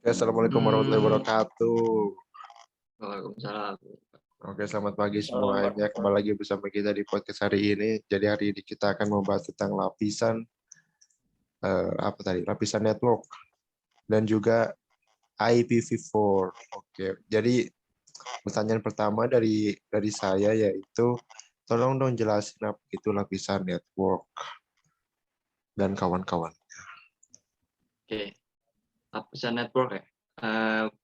Oke, assalamualaikum warahmatullahi wabarakatuh. Waalaikumsalam. Oke, selamat pagi Salam semuanya. warahmatullahi. Kembali lagi bersama kita di podcast hari ini. Jadi hari ini kita akan membahas tentang lapisan network dan juga IPv4. Oke, jadi pertanyaan pertama dari saya yaitu, tolong dong jelasin apa itu lapisan network dan kawan-kawan. Oke, lapisan network ya.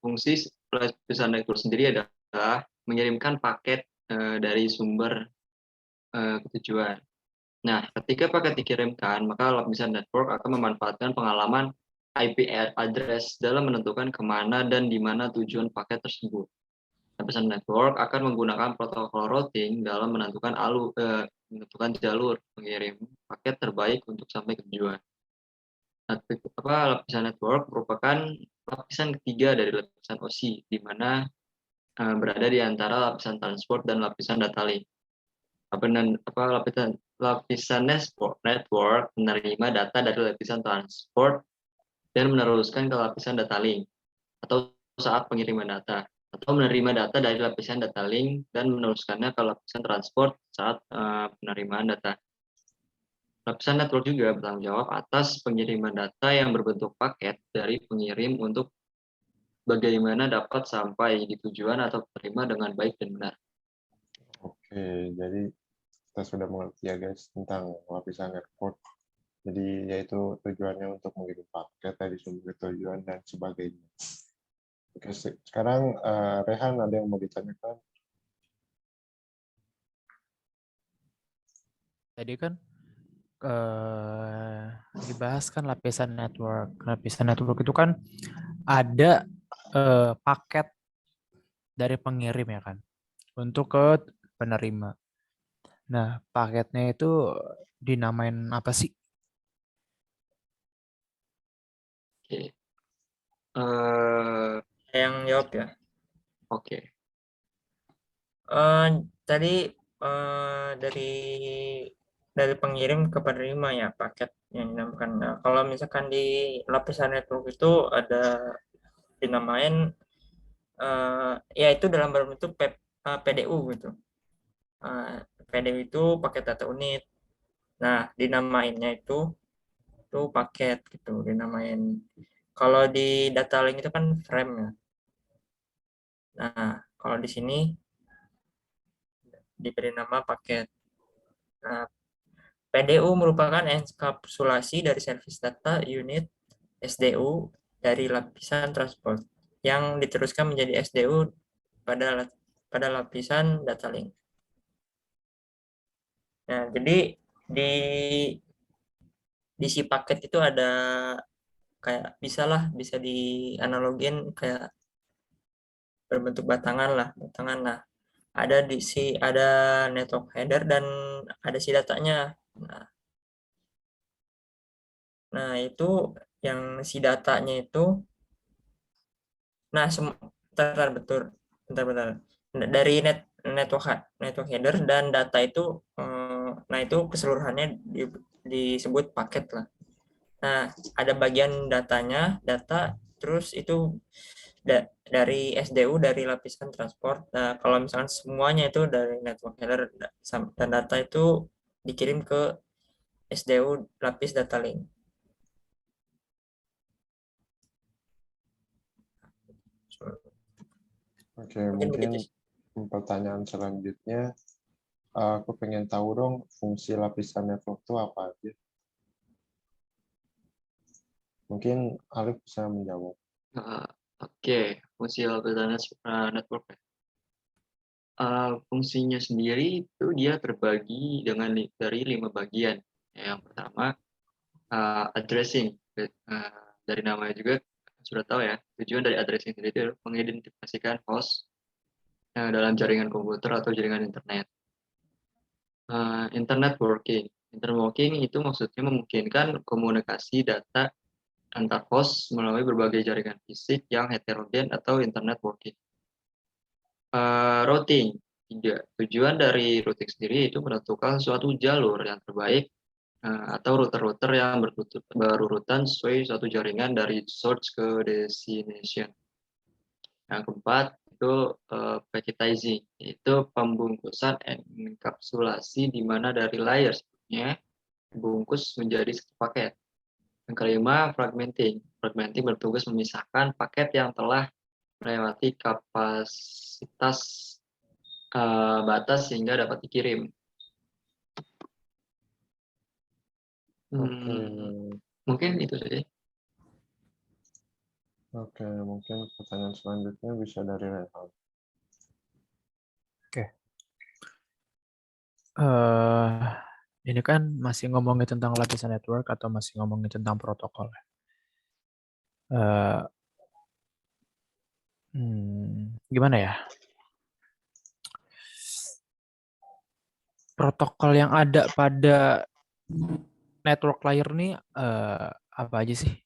Fungsi lapisan network sendiri adalah mengirimkan paket dari sumber ke tujuan. Nah, ketika paket dikirimkan, maka lapisan network akan memanfaatkan pengalaman IP address dalam menentukan kemana dan di mana tujuan paket tersebut. Lapisan network akan menggunakan protokol routing dalam menentukan jalur pengirim paket terbaik untuk sampai ke tujuan. Lapisan network merupakan lapisan ketiga dari lapisan OSI, di mana berada di antara lapisan transport dan lapisan data link. Lapisan network menerima data dari lapisan transport dan meneruskan ke lapisan data link atau saat pengiriman data, atau menerima data dari lapisan data link dan meneruskannya ke lapisan transport saat penerimaan data. Lapisan network juga bertanggung jawab atas pengiriman data yang berbentuk paket dari pengirim untuk bagaimana dapat sampai di tujuan atau terima dengan baik dan benar. Oke, jadi kita sudah mengerti ya guys tentang lapisan network. Jadi yaitu tujuannya untuk mengirim paket dari sumber tujuan dan sebagainya. Oke, sekarang Rehan ada yang mau ditanyakan? Tadi kan dibahas kan lapisan network. Lapisan network itu kan ada paket dari pengirim ya kan untuk ke penerima. Nah, paketnya itu dinamain apa sih? Oke. Yang jawab ya. Oke. Tadi dari pengirim ke penerima ya paket yang dinamakan. Nah, kalau misalkan di lapisan network itu ada dinamain ya itu dalam berbentuk PDU gitu. PDU itu paket data unit. Nah, dinamainnya itu paket gitu, dinamain. Kalau di data link itu kan frame ya. Nah, kalau di sini diberi nama paket. Nah, PDU merupakan enkapsulasi dari service data unit SDU dari lapisan transport yang diteruskan menjadi SDU pada lapisan data link. Nah, jadi di si paket itu ada kayak bisa dianalogin kayak berbentuk batangan lah. Ada network header dan ada si datanya. Nah, itu yang si datanya itu bentar. Dari network header dan data itu nah itu keseluruhannya disebut paket lah. Nah, ada bagian data terus itu dari SDU dari lapisan transport. Nah, kalau misalkan semuanya itu dari network header dan data itu dikirim ke SDU lapis data link. Oke, mungkin pertanyaan selanjutnya, aku pengen tahu dong fungsi lapisan network itu apa aja. Mungkin Alif bisa menjawab. Oke, fungsi lapisan network ya. Fungsinya sendiri itu dia terbagi dari 5 bagian. Yang pertama, addressing. Dari namanya juga sudah tahu ya, tujuan dari addressing sendiri itu mengidentifikasikan host dalam jaringan komputer atau jaringan internet. Internet working itu maksudnya memungkinkan komunikasi data antar host melalui berbagai jaringan fisik yang heterogen atau internet working. Routing. Tujuan dari routing sendiri itu menentukan suatu jalur yang terbaik atau router-router yang berurutan sesuai suatu jaringan dari source ke destination. Yang keempat itu packetizing, yaitu pembungkusan enkapsulasi di mana dari layer sebelumnya dibungkus menjadi satu paket. Yang kelima, fragmenting. Fragmenting bertugas memisahkan paket yang telah melewati kapasitas batas sehingga dapat dikirim. Oke, Mungkin itu saja. oke, mungkin pertanyaan selanjutnya bisa dari Rehan. Ini kan masih ngomongin tentang lapisan network atau masih ngomongin tentang protokol? Gimana ya? Protokol yang ada pada network layer nih apa aja sih?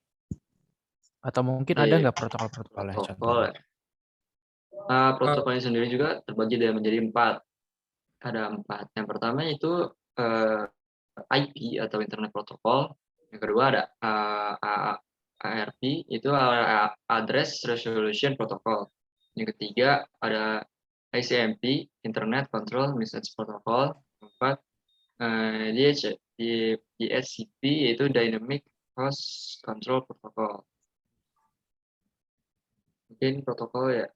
Atau mungkin ada nggak protokol-protokolnya? Protokol. Protokolnya sendiri juga terbagi menjadi 4. Ada 4. Yang pertama itu IP atau Internet Protocol. Yang kedua ada ARP, itu Address Resolution Protocol. Yang ketiga ada ICMP, Internet Control Message Protocol. Keempat, DHCP, yaitu Dynamic Host Control Protocol. Mungkin protokol ya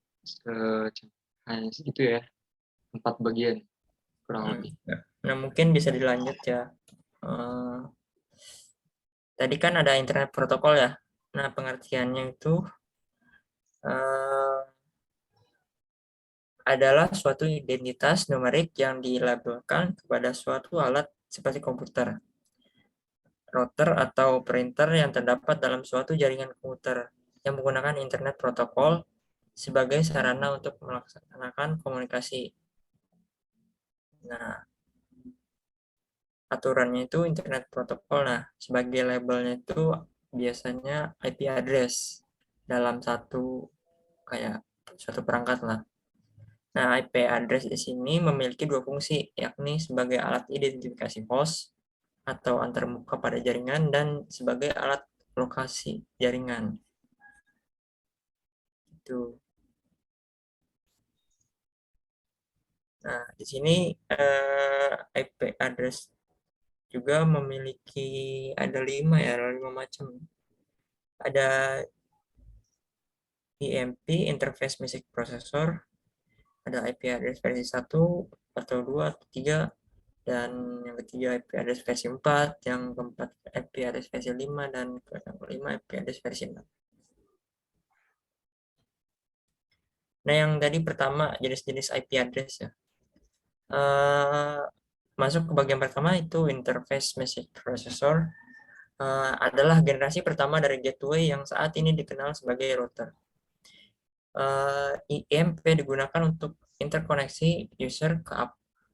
hanya segitu ya, 4 bagian kurang lebih. Nah, mungkin bisa dilanjut ya. Tadi kan ada internet protokol ya. Nah, pengertiannya itu adalah suatu identitas numerik yang dilabelkan kepada suatu alat seperti komputer, router, atau printer yang terdapat dalam suatu jaringan komputer yang menggunakan internet protokol sebagai sarana untuk melaksanakan komunikasi. Nah, aturannya itu internet protokol. Nah, sebagai labelnya itu biasanya IP address dalam satu perangkat lah. Nah, IP address di sini memiliki 2 fungsi, yakni sebagai alat identifikasi host atau antarmuka pada jaringan dan sebagai alat lokasi jaringan. Itu. Nah, di sini IP address juga memiliki ada 5 macam. Ada IMP, Interface Message Processor, ada IP address versi 1 atau 2 atau 3, dan yang ketiga IP address versi 4, yang keempat IP address versi 5, dan yang kelima IP address versi 6. Nah, yang tadi pertama jenis-jenis IP address ya. Masuk ke bagian pertama itu Interface Message Processor, adalah generasi pertama dari gateway yang saat ini dikenal sebagai router. IMP digunakan untuk interkoneksi user ke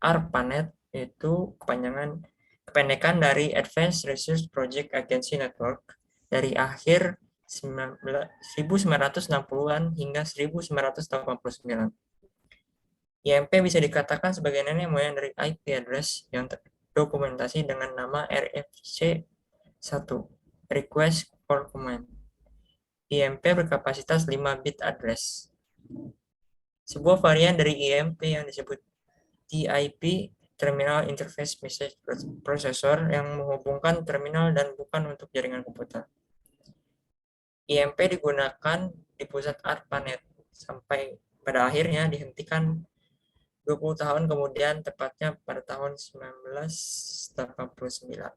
ARPANET, yaitu kependekan dari Advanced Resource Project Agency Network, dari akhir 1960-an hingga 1989. IMP bisa dikatakan sebagai nenek moyang dari IP address yang terdokumentasi dengan nama RFC1, Request for Command. IMP berkapasitas 5 bit address. Sebuah varian dari IMP yang disebut TIP, Terminal Interface Message Processor, yang menghubungkan terminal dan bukan untuk jaringan komputer. IMP digunakan di pusat ARPANET sampai pada akhirnya dihentikan 20 tahun kemudian, tepatnya pada tahun 1989.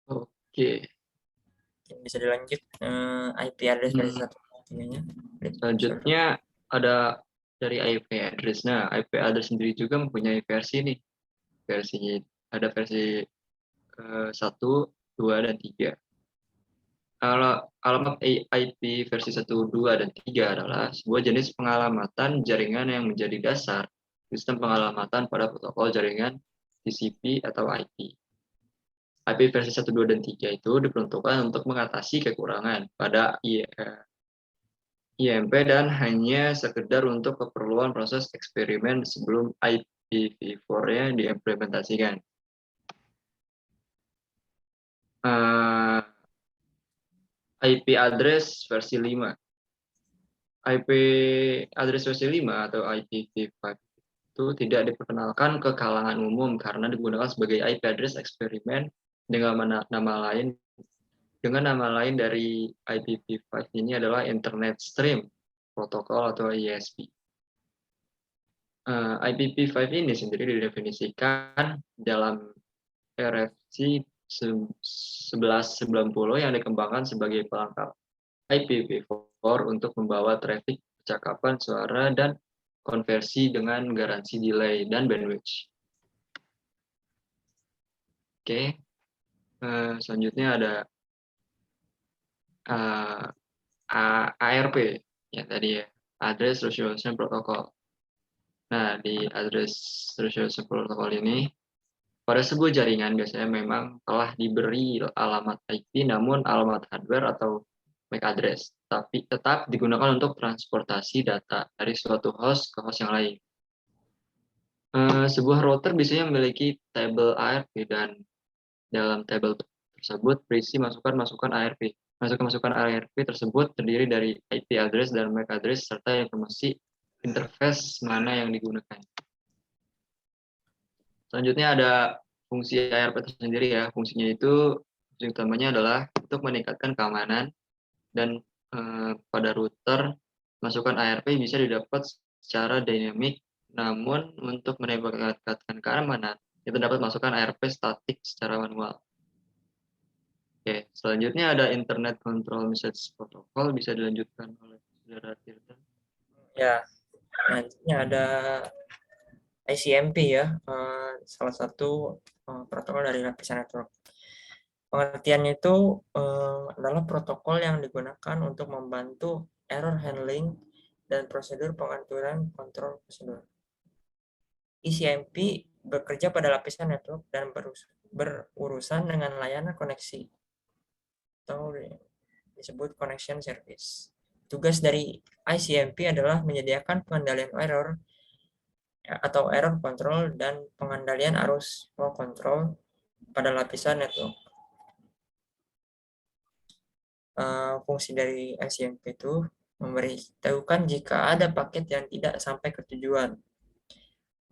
Oke. Bisa dilanjut IP address versi 1. Selanjutnya ada dari IP address. Nah, IP address sendiri juga mempunyai versi nih. Ada versi 1, 2, dan 3. Alamat IP versi 1, 2, dan 3 adalah sebuah jenis pengalamatan jaringan yang menjadi dasar sistem pengalamatan pada protokol jaringan TCP atau IP. IP versi 1, 2, dan 3 itu diperuntukkan untuk mengatasi kekurangan pada IMP dan hanya sekedar untuk keperluan proses eksperimen sebelum IPv4-nya diimplementasikan. IP address versi 5. IP address versi 5 atau IPv5 itu tidak diperkenalkan ke kalangan umum karena digunakan sebagai IP address eksperimen dengan nama lain dari IPv5 ini adalah Internet Stream Protocol atau ISP. IPv5 ini sendiri didefinisikan dalam RFC 1190 yang dikembangkan sebagai pelengkap IPv4 untuk membawa traffic percakapan suara dan konversi dengan garansi delay dan bandwidth. Oke, selanjutnya ada ARP ya tadi ya, Address Resolution Protocol. Nah, di Address Resolution Protocol ini pada sebuah jaringan biasanya memang telah diberi alamat IP namun alamat hardware atau MAC address, tapi tetap digunakan untuk transportasi data dari suatu host ke host yang lain. Sebuah router biasanya memiliki tabel ARP dan dalam tabel tersebut berisi masukan-masukan ARP. Masukan-masukan ARP tersebut terdiri dari IP address dan MAC address serta informasi interface mana yang digunakan. Selanjutnya ada fungsi ARP tersendiri ya. Fungsinya itu, fungsi utamanya adalah untuk meningkatkan keamanan dan pada router masukan ARP bisa didapat secara dinamik, namun untuk meningkatkan keamanan itu dapat masukkan ARP statik secara manual. Oke, selanjutnya ada Internet Control Message Protocol, bisa dilanjutkan oleh saudara Tirta. Ya, nantinya ada ICMP ya, salah satu protokol dari lapisan network. Pengertiannya itu adalah protokol yang digunakan untuk membantu error handling dan prosedur pengaturan kontrol prosedur. ICMP bekerja pada lapisan network dan berurusan dengan layanan koneksi atau disebut connection service. Tugas dari ICMP adalah menyediakan pengendalian error atau error control dan pengendalian arus flow control pada lapisan network. Fungsi dari ICMP itu memberitahukan jika ada paket yang tidak sampai ke tujuan,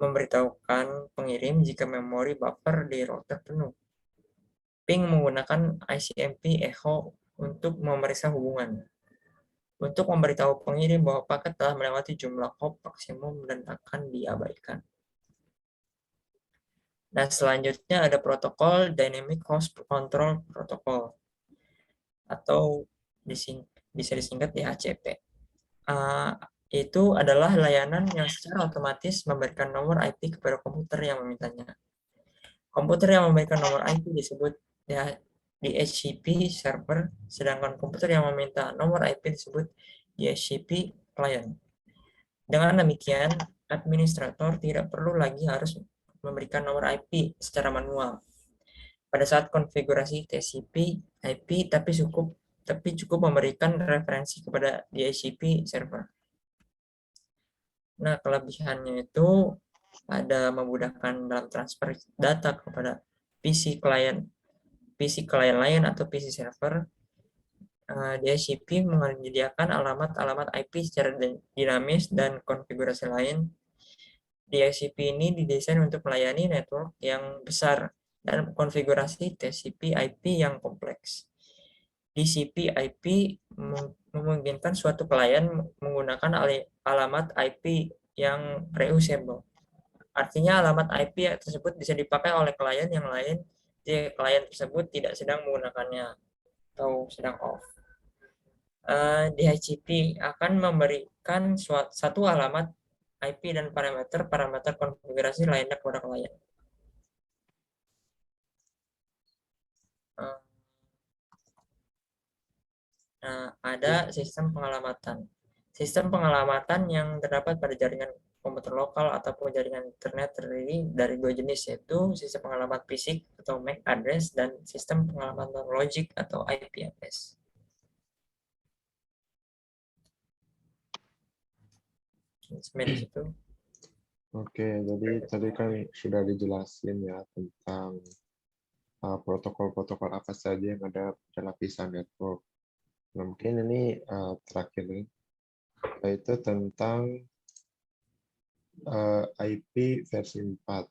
memberitahukan pengirim jika memori buffer di router penuh. Ping menggunakan ICMP echo untuk memeriksa hubungan, untuk memberitahu pengirim bahwa paket telah melewati jumlah hop maksimum dan akan diabaikan. Nah, selanjutnya ada protokol Dynamic Host Control Protocol atau bisa disingkat DHCP. Itu adalah layanan yang secara otomatis memberikan nomor IP kepada komputer yang memintanya. Komputer yang memberikan nomor IP disebut DHCP server, sedangkan komputer yang meminta nomor IP disebut DHCP client. Dengan demikian, administrator tidak perlu lagi harus memberikan nomor IP secara manual pada saat konfigurasi TCP/IP, tapi cukup memberikan referensi kepada DHCP server. Nah, kelebihannya itu ada memudahkan dalam transfer data kepada PC client lain atau PC server. DHCP menyediakan alamat-alamat IP secara dinamis dan konfigurasi lain. DHCP ini didesain untuk melayani network yang besar dan konfigurasi TCP/IP yang kompleks. TCP/IP memungkinkan suatu klien menggunakan alamat IP yang reusable. Artinya alamat IP tersebut bisa dipakai oleh klien yang lain jika klien tersebut tidak sedang menggunakannya atau sedang off. DHCP akan memberikan satu alamat IP dan parameter konfigurasi lainnya kepada klien. Nah, ada sistem pengalamatan. Sistem pengalamatan yang terdapat pada jaringan komputer lokal ataupun jaringan internet terdiri dari dua jenis, yaitu sistem pengalaman fisik atau MAC address dan sistem pengalamatan logik atau IP address. sampai di situ. Oke, jadi tadi kan sudah dijelasin ya tentang protokol-protokol apa saja yang ada pada lapisan network. Nah, mungkin ini terakhir nih, yaitu tentang IP versi 4.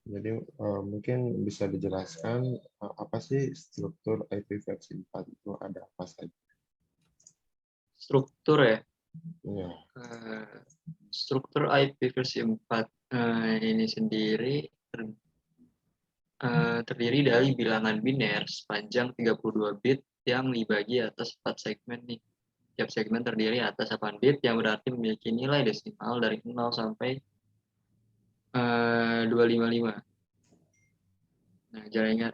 Jadi mungkin bisa dijelaskan apa sih struktur IP versi 4 itu ada apa saja? Struktur ya. Ya, Struktur IP versi 4 ini sendiri terdiri dari bilangan biner sepanjang 32 bit yang dibagi atas 4 segmen nih. Tiap segmen terdiri atas 8 bit yang berarti memiliki nilai desimal dari 0 sampai 255. Nah, jadi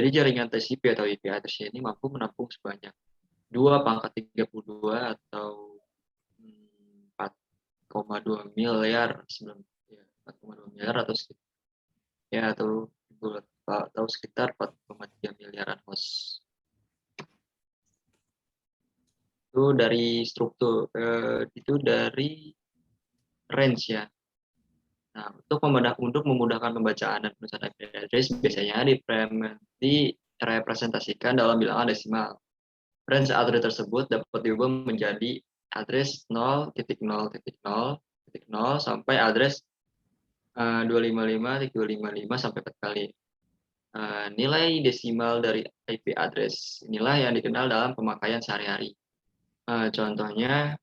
jaringan TCP atau IP address ini mampu menampung sebanyak 2 × 32 atau 4,2 miliar sebelum ya, 4,2 miliar atau sekitar 4,3 miliaran host. Itu dari struktur itu dari range ya. Nah, untuk memudahkan pembacaan dan penulisan IP address biasanya direpresentasikan dalam bilangan desimal. Range address tersebut dapat diubah menjadi address 0.0.0.0 sampai address 255.255 sampai 4 kali. Nilai desimal dari IP address inilah yang dikenal dalam pemakaian sehari-hari. Contohnya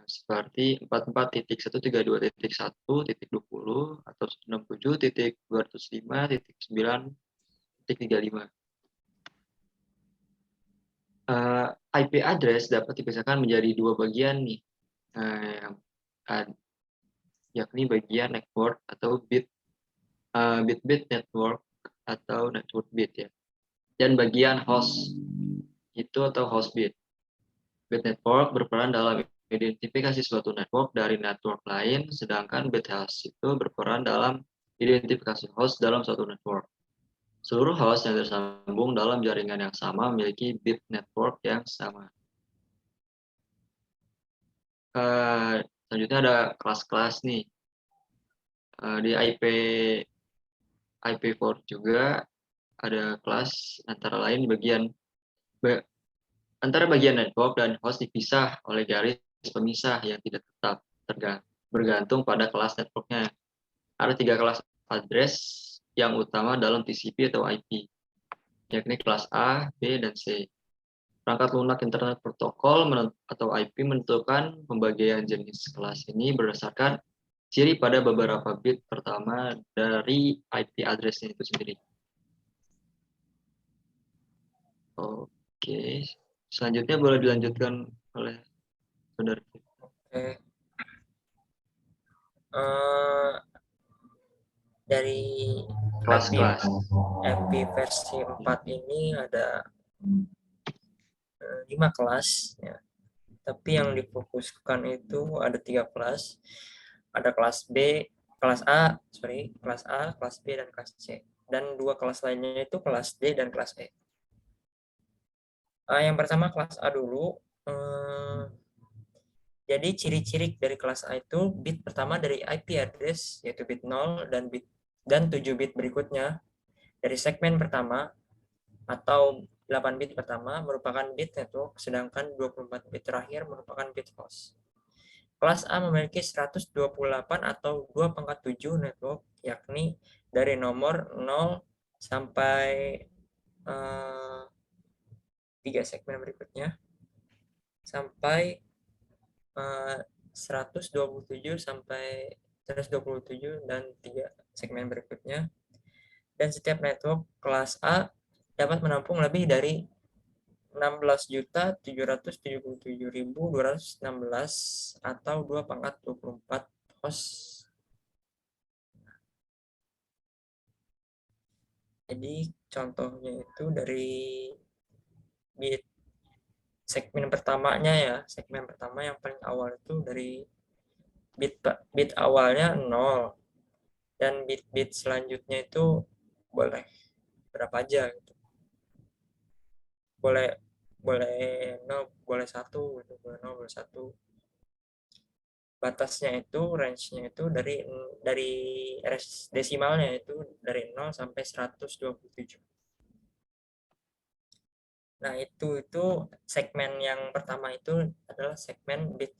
seperti 44.132.1.20 atau 67.205.9.35. IP address dapat dipisahkan menjadi dua bagian nih, yakni bagian network atau bit network atau network bit ya, dan bagian host itu atau host bit. Bit network berperan dalam identifikasi suatu network dari network lain, sedangkan bit host itu berperan dalam identifikasi host dalam suatu network. Seluruh host yang tersambung dalam jaringan yang sama memiliki bit network yang sama. Selanjutnya ada kelas-kelas nih. Di IP4 juga ada kelas antara lain antara bagian network dan host dipisah oleh garis pemisah yang tidak tetap bergantung pada kelas networknya. Ada 3 kelas address yang utama dalam TCP atau IP, yakni kelas A, B, dan C. Perangkat lunak Internet Protocol atau IP menentukan pembagian jenis kelas ini berdasarkan ciri pada beberapa bit pertama dari IP address-nya itu sendiri. Oke. Selanjutnya boleh dilanjutkan oleh saudara. Oke. Dari Kelas-kelas. IP versi 4 ini ada 5 kelas ya. Tapi yang difokuskan itu ada 3 kelas. Ada kelas B, kelas A, kelas B dan kelas C. Dan 2 kelas lainnya itu kelas D dan kelas E. Yang pertama kelas A dulu. Jadi ciri-ciri dari kelas A itu bit pertama dari IP address yaitu bit 0 dan 7 bit berikutnya dari segmen pertama atau 8 bit pertama merupakan bit network, sedangkan 24 bit terakhir merupakan bit host. Kelas A memiliki 128 atau 2/7 network, yakni dari nomor 0 sampai 3 segmen berikutnya, sampai 127 sampai 127 dan 3 segmen berikutnya. Dan setiap network kelas A dapat menampung lebih dari 16.777.216 atau 2/24 host. Jadi contohnya itu dari bit segmen pertamanya ya, segmen pertama yang paling awal itu dari bit awalnya 0 dan bit selanjutnya itu boleh berapa aja gitu. Boleh 0, boleh 1 gitu, boleh 0, boleh 1. batasnya itu range-nya itu dari desimalnya itu dari 0 sampai 127. Nah, itu segmen yang pertama itu adalah segmen bit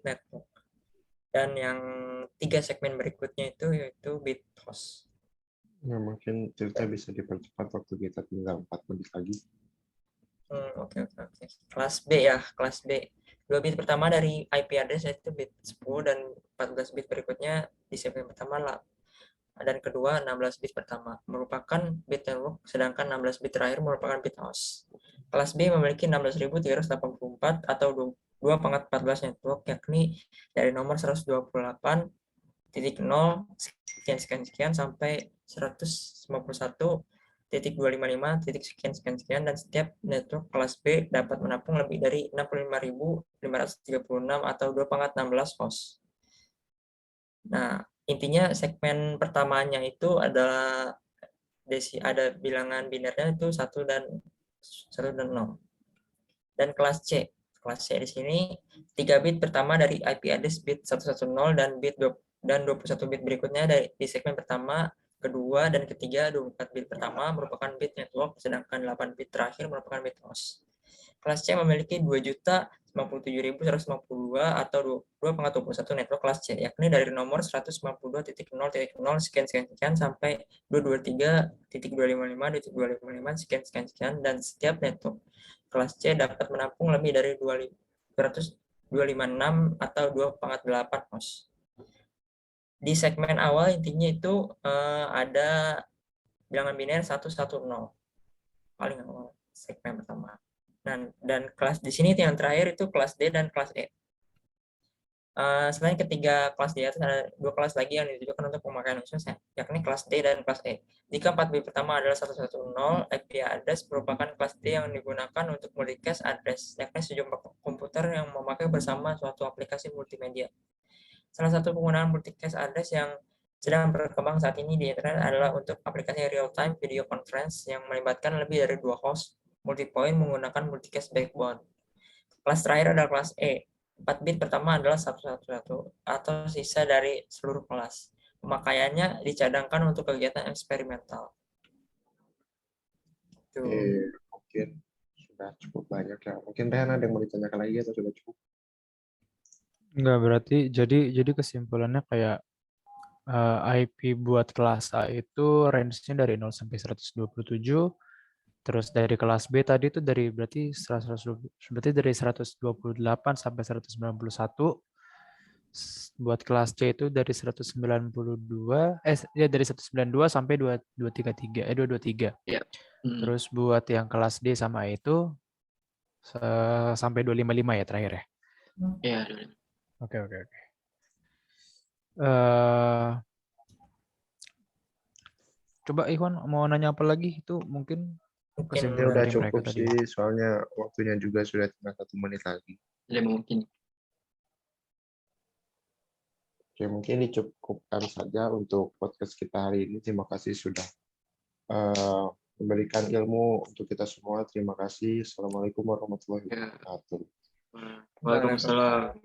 network. Dan yang 3 segmen berikutnya itu yaitu bit host. Ya, mungkin cerita bisa dipercepat waktu kita tinggal 4 menit lagi. Oke. Kelas B ya, kelas B. 2 bit pertama dari IP address yaitu bit 10 dan 14 bit berikutnya di segmen pertama lah. Dan kedua 16 bit pertama merupakan bit network, sedangkan 16 bit terakhir merupakan bit host. Kelas B memiliki 16.384 atau 2/14 network, yakni dari nomor 128.0 sekian sampai 151.255 sekian, dan setiap network kelas B dapat menampung lebih dari 65.536 atau 2/16 host. Nah, intinya segmen pertamanya itu adalah ada bilangan binernya itu 1 dan 0. Dan kelas C di sini 3 bit pertama dari IP address bit 110 dan 21 bit berikutnya di segmen pertama, kedua, dan ketiga. 24 bit pertama merupakan bit network, sedangkan 8 bit terakhir merupakan bit host. Kelas C memiliki 2.057.152 atau 2/21 network kelas C, yakni dari nomor 152.0.0 sekian sampai 223.255 sekian, dan setiap network kelas C dapat menampung lebih dari 256 atau 2/8 host. Di segmen awal intinya itu ada bilangan biner 110 paling awal segmen pertama. Dan kelas di sini yang terakhir itu kelas D dan kelas E. Selain ketiga kelas di atas, ada 2 kelas lagi yang ditujukan untuk pemakaian khusus, yakni kelas D dan kelas E. Jika 4 bit pertama adalah 110, IP address merupakan kelas D yang digunakan untuk multicast address, yakni sejumlah komputer yang memakai bersama suatu aplikasi multimedia. Salah satu penggunaan multicast address yang sedang berkembang saat ini di internet adalah untuk aplikasi real-time video conference yang melibatkan lebih dari 2 host multipoint menggunakan multicast backbone. Kelas terakhir adalah kelas E. 4 bit pertama adalah 111 atau sisa dari seluruh kelas. Pemakaiannya dicadangkan untuk kegiatan eksperimental. Mungkin sudah cukup banyak ya. Mungkin Rehan ada yang mau ditanyakan lagi atau sudah cukup? Enggak, berarti jadi kesimpulannya kayak IP buat kelas A itu range-nya dari 0 sampai 127. Terus dari kelas B tadi itu berarti dari 128 sampai 191. Buat kelas C itu dari 192 dari 192 sampai 223. Ya. Terus buat yang kelas D sama E itu sampai 255 ya terakhir ya. Ya. Oke. Coba Ikhwan mau nanya apa lagi? Itu mungkin Ini kesimpulan udah dari mereka cukup tadi. sih, soalnya waktunya juga sudah tinggal 1 menit lagi. Ya mungkin. Oke, mungkin dicukupkan saja untuk podcast kita hari ini. Terima kasih sudah memberikan ilmu untuk kita semua. Terima kasih. Assalamualaikum warahmatullahi wabarakatuh. Waalaikumsalam.